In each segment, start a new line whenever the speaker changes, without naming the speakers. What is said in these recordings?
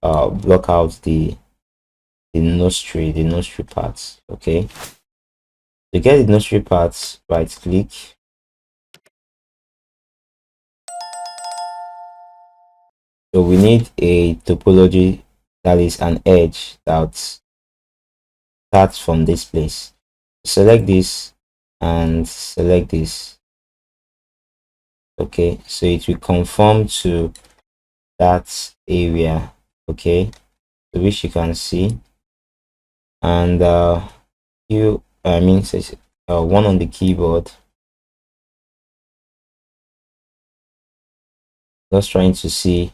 block out the nose tree parts. Okay, to get the nose tree parts, right click. So we need a topology, that is an edge that starts from this place. Select this and select this. Okay, so it will conform to that area. Okay, which you can see. And one on the keyboard, just trying to see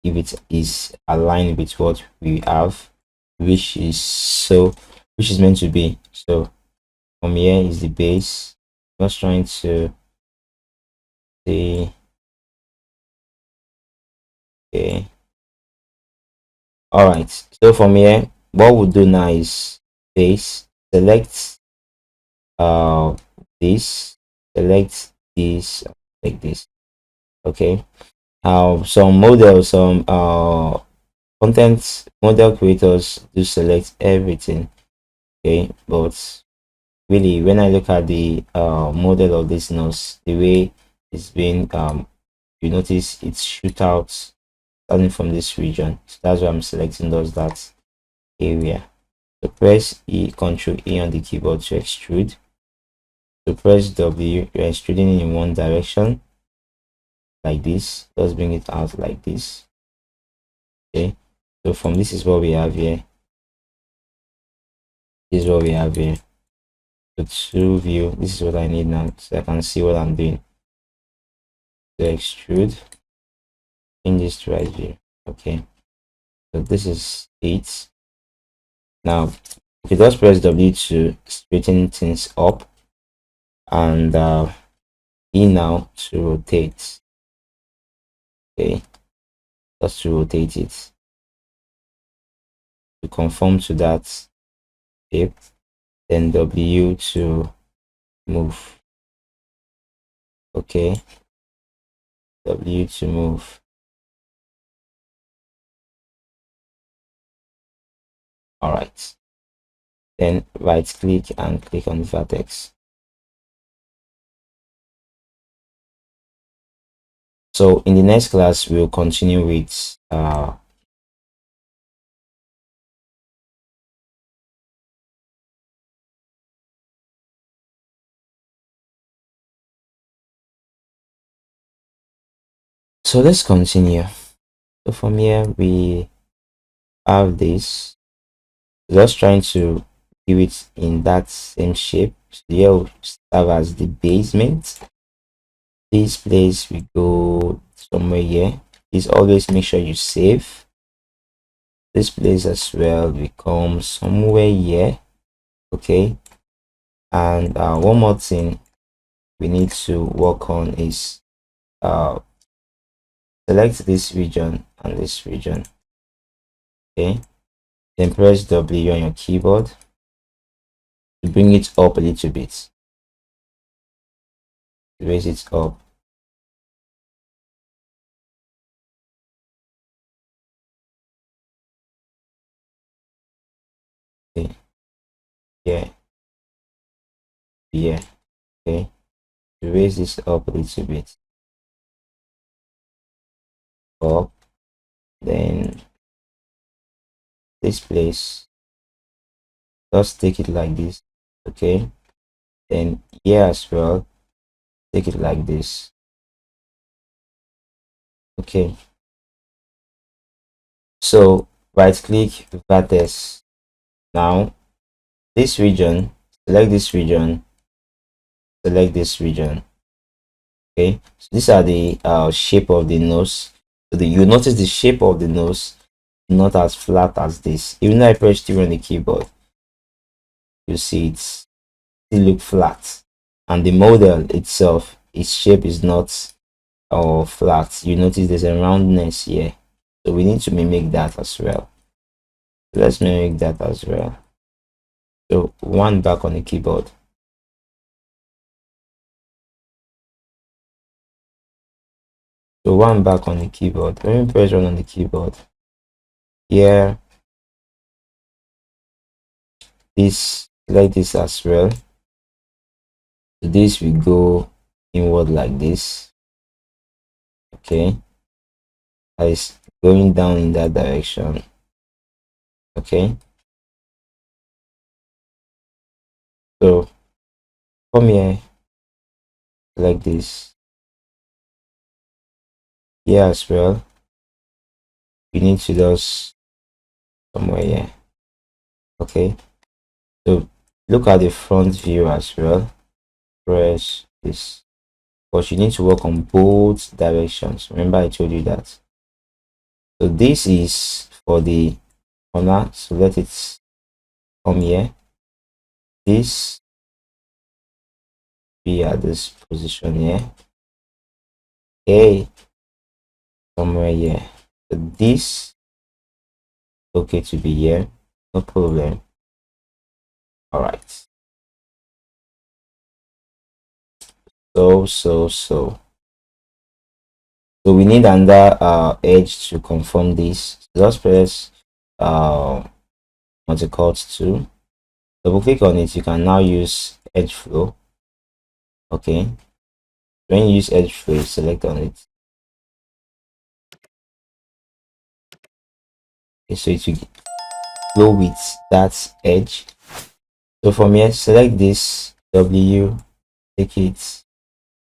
if it is aligned with what we have, which is meant to be. So from here is the base. Just trying to see. Okay, all right, so from here what we'll do now is base, select this, select this, like this. Okay, some content model creators do select everything. Okay, but really when I look at the model of this nose, the way it's been you notice it's shoot out starting from this region. So that's why I'm selecting those that area. So press Ctrl E on the keyboard to extrude. So press W, you're extruding in one direction like this. Let's bring it out like this. Okay, so from this is what we have here. This is what we have here. So to view, this is what I need now, so I can see what I'm doing. So extrude, change this to right view. Okay, so this is it. Now if you just press W to straighten things up, and E now to rotate. Okay, just to rotate it to conform to that shape, then W to move. Okay, W to move. All right, then right click and click on the vertex. So in the next class we'll continue with so let's continue. So from here we have this, just trying to do it in that same shape. So here will serve as the basement. This place we go somewhere here. Please always make sure you save. This place as well we come somewhere here. Okay, and one more thing we need to work on is select this region and this region. Okay, then press W on your keyboard to bring it up a little bit, raise it up. Okay, yeah, yeah. Okay, to raise this up a little bit, up, then this place, just take it like this. Okay, then here as well, take it like this. Okay, so right click vertex. Now this region, select this region, select this region. Okay, so these are the shape of the nose. So you notice the shape of the nose not as flat as this. Even though I press T on the keyboard, you see it's still look flat, and the model itself, its shape is not flat. You notice there's a roundness here, so we need to mimic that as well. Let's mimic that as well. So one back on the keyboard. So one back on the keyboard. Let me press one on the keyboard. here, this, like this as well. So this will go inward like this. Okay, is going down in that direction. Okay, so come here like this. Here as well, you need to just somewhere here. Okay, so look at the front view as well. Press this, but you need to work on both directions. Remember I told you that. So this is for the corner, so let it come here. This be at this position here. Okay, somewhere here. So this okay to be here, no problem. All right. So we need another edge to confirm this. So just press multi-cut 2, double click on it. You can now use edge flow. Okay, when you use edge flow, select on it. Okay, so it will flow with that edge. So from here, select this W, take it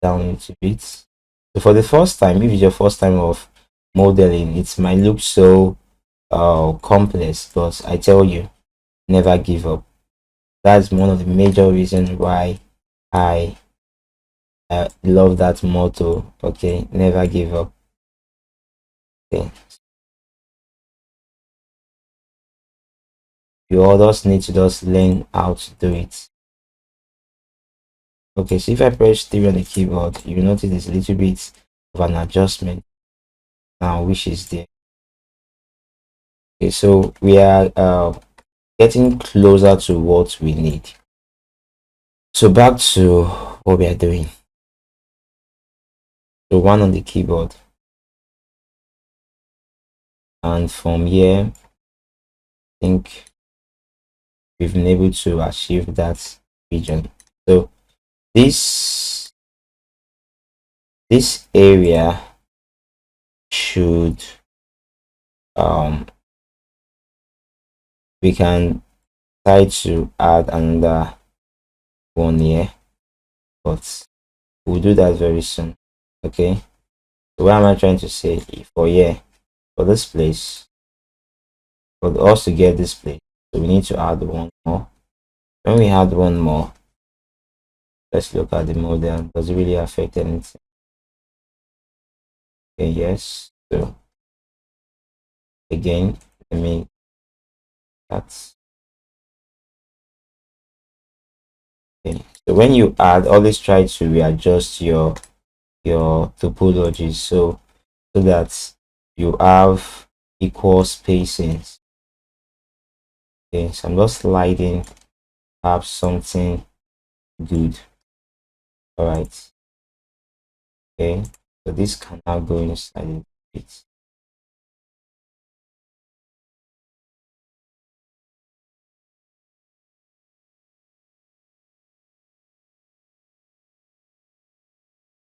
down a little bit. So for the first time, if it's your first time of modeling, it might look so complex, but I tell you, never give up. That's one of the major reasons why I love that motto. Okay, never give up. Okay, you all just need to just learn how to do it. Okay, so if I press 3 on the keyboard, you notice there's a little bit of an adjustment now, which is there. Okay, so we are getting closer to what we need. So back to what we are doing. So 1 on the keyboard, and from here, I think we've been able to achieve that region. So this area should we can try to add another one here, but we'll do that very soon. Okay, so what am I trying to say? For here, for this place, for us to get this place, so we need to add one more. When we add one more, let's look at the model. Does it really affect anything? Okay, yes. So again, let me that's okay. So when you add, always try to readjust your topology so that you have equal spacings. Okay, so I'm just sliding up something good. All right. Okay, so this can now go inside it.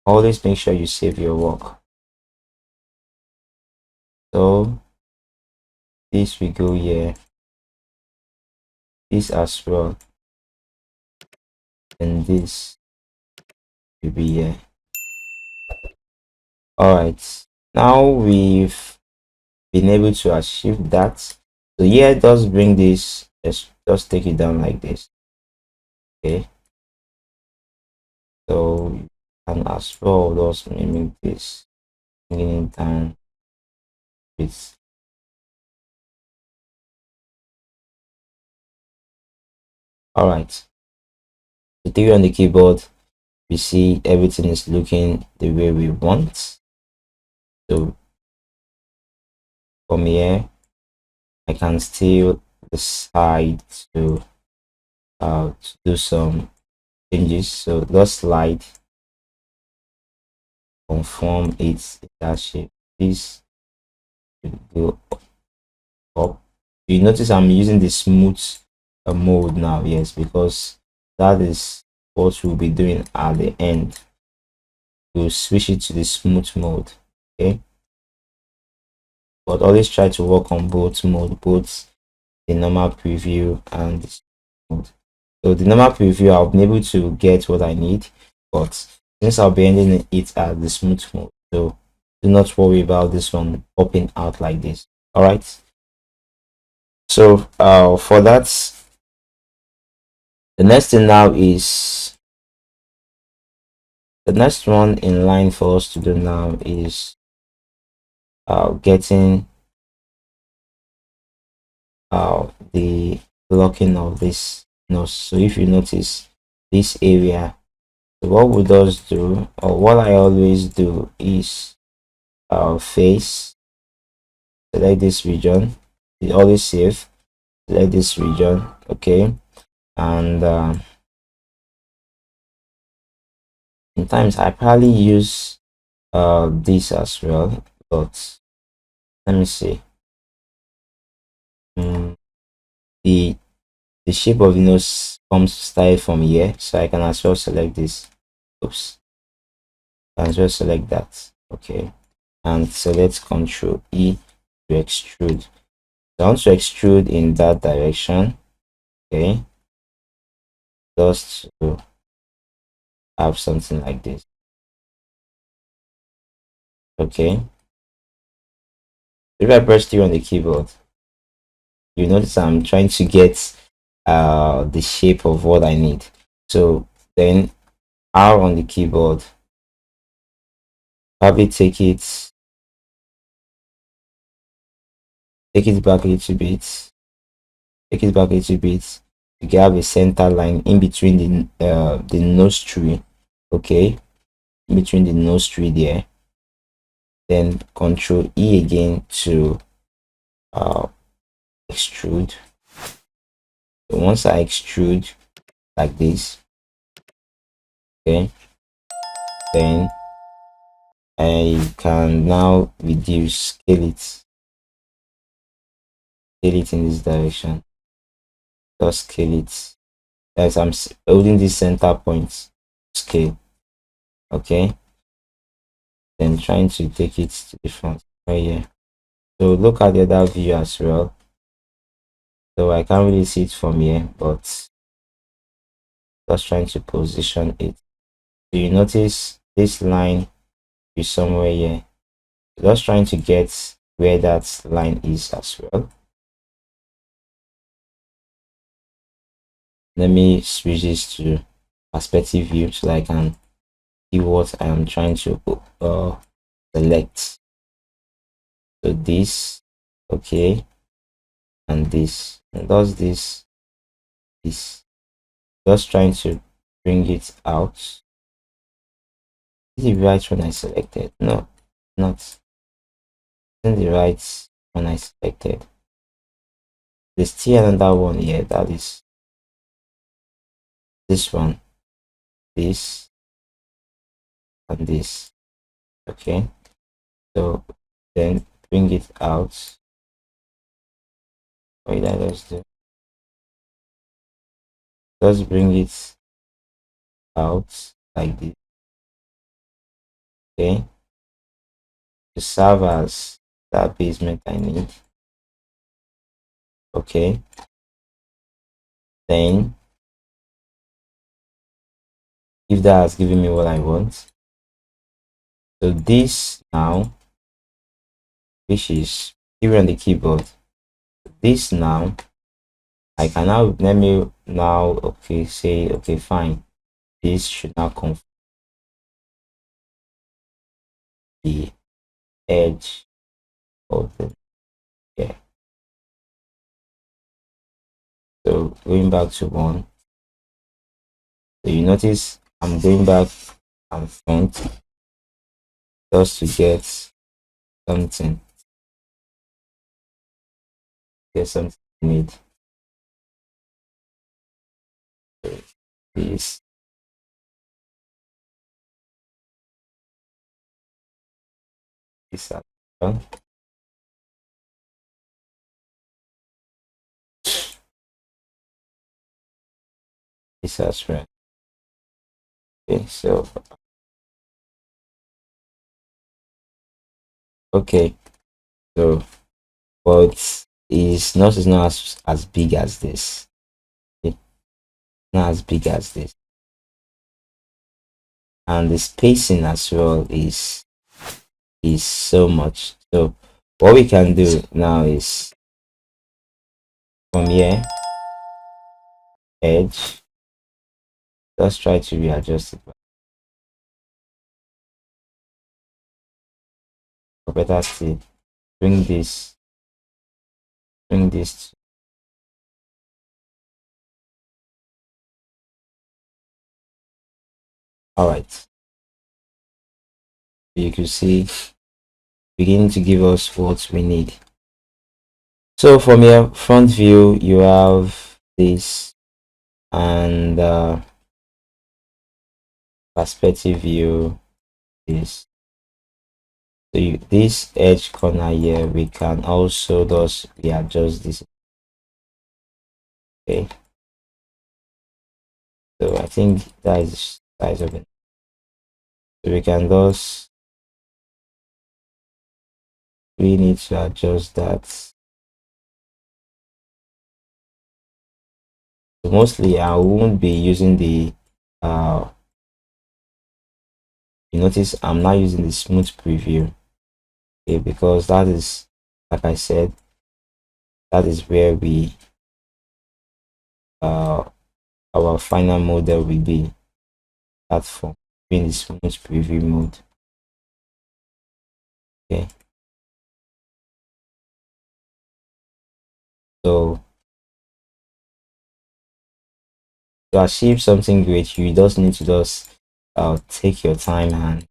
Always make sure you save your work. So this we go here, this as well, and this will be here. All right, now we've been able to achieve that. So here, just bring this, just take it down like this. Okay, so you can as well just mimic this, bringing it down with. All right, the 3 on the keyboard, we see everything is looking the way we want. So from here, I can still decide to do some changes. So just slide, conform it in that shape. This will go You notice I'm using the smooth mode now. Yes, because that is what we'll be doing at the end. We'll switch it to the smooth mode. Okay, but always try to work on both mode, both the normal preview and the smooth mode. So the normal preview, I'll be able to get what I need, but since I'll be ending it at the smooth mode, so do not worry about this one popping out like this. All right. So for that, the next thing now is the next one in line for us to do now is getting the blocking of this nose. So if you notice this area, so what we does do, or what I always do is face, select this region, it always save, select this region, okay, and sometimes I probably use this as well, but let me see. The shape of the nose comes style from here, so I can as well select this. Oops, I can as well select that. Okay, and select Ctrl E to extrude. So I want to extrude in that direction. Okay, just to have something like this. Okay, if I press T on the keyboard, you notice I'm trying to get the shape of what I need. So then R on the keyboard, probably take it back a little bit, take it back a little bit. You can have a center line in between the nose tree. Okay, in between the nose tree there. Then Control E again to uh, extrude. So once I extrude like this, okay, then I can now scale it in this direction. Just scale it as I'm holding this center point, scale. Okay, then trying to take it to the front right here. So look at the other view as well. So I can't really see it from here, but just trying to position it. So you notice this line is somewhere here. Just trying to get where that line is as well. Let me switch this to perspective view so that I can see what I am trying to select. So this, okay, and this, and does this, just trying to bring it out. Is it the right one I selected? No, not. Isn't the right one I selected? There's still another one here, that is this one, this, and this. Okay, so then bring it out. What did I just do? Just bring it out like this. Okay, to serve as that basement I need. Okay, then if that has given me what I want, so this now, which is here on the keyboard, this now I can now, let me now, okay, say okay, fine, this should now come from the edge of the, yeah. So going back to one, so you notice I'm going back and front just to something get something you need. So this this one. this as well. Okay, so okay, so but is not as big as this. Okay, not as big as this, and the spacing as well is so much. So what we can do now is from here, edge, let's try to readjust it for better still. Bring this all right, you can see beginning to give us what we need. So from your front view, you have this, and perspective view is, so this edge corner here, we can also just readjust this. Okay, so I think that is size of it. So we can just, we need to adjust that. So mostly I won't be using the you notice I'm not using the smooth preview, okay, because that is, like I said, that is where we our final model will be that form, being the smooth preview mode. Okay, so to achieve something great, you just need to just take your time and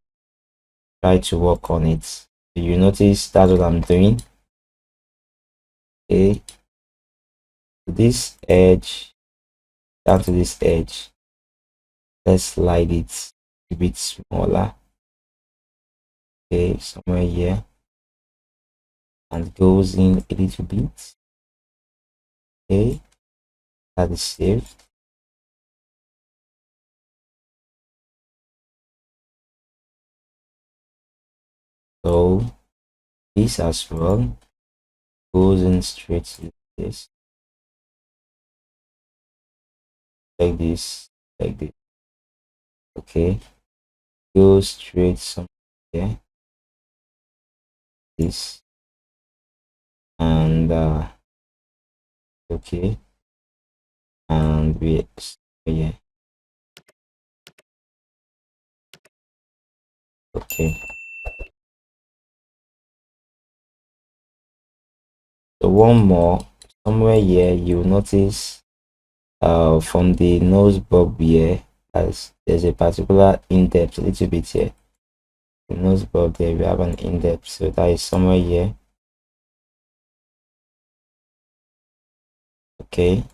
try to work on it. So you notice that's what I'm doing. Okay, this edge down to this edge, let's slide it a bit smaller. Okay, somewhere here, and goes in a little bit. Okay, that is saved. So this as well goes in straight to this, like this, like this. Okay, go straight some here, this, and okay, and we, yeah, okay. So one more, somewhere here, you notice from the nose bulb here, as there's a particular in-depth a little bit here. The nose bulb there, we have an in-depth, so that is somewhere here. Okay,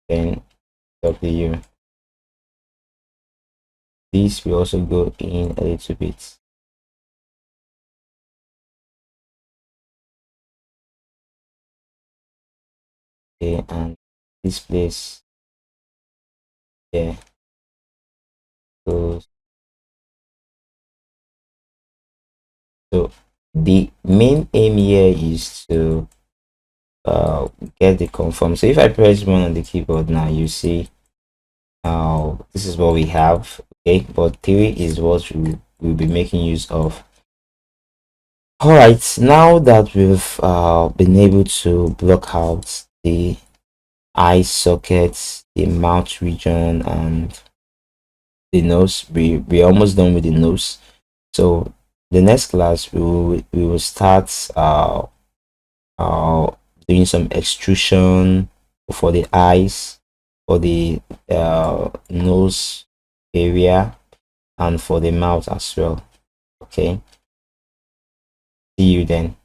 then W, this will also go in a little bit. Okay, and this place, yeah, goes. So the main aim here is to get the confirm. So if I press one on the keyboard now, you see this is what we have. Okay, but 3 is what we will be making use of. All right, now that we've been able to block out the eye sockets, the mouth region, and the nose, we're almost done with the nose. So the next class we will start uh doing some extrusion for the eyes, for the nose area, and for the mouth as well. Okay, see you then.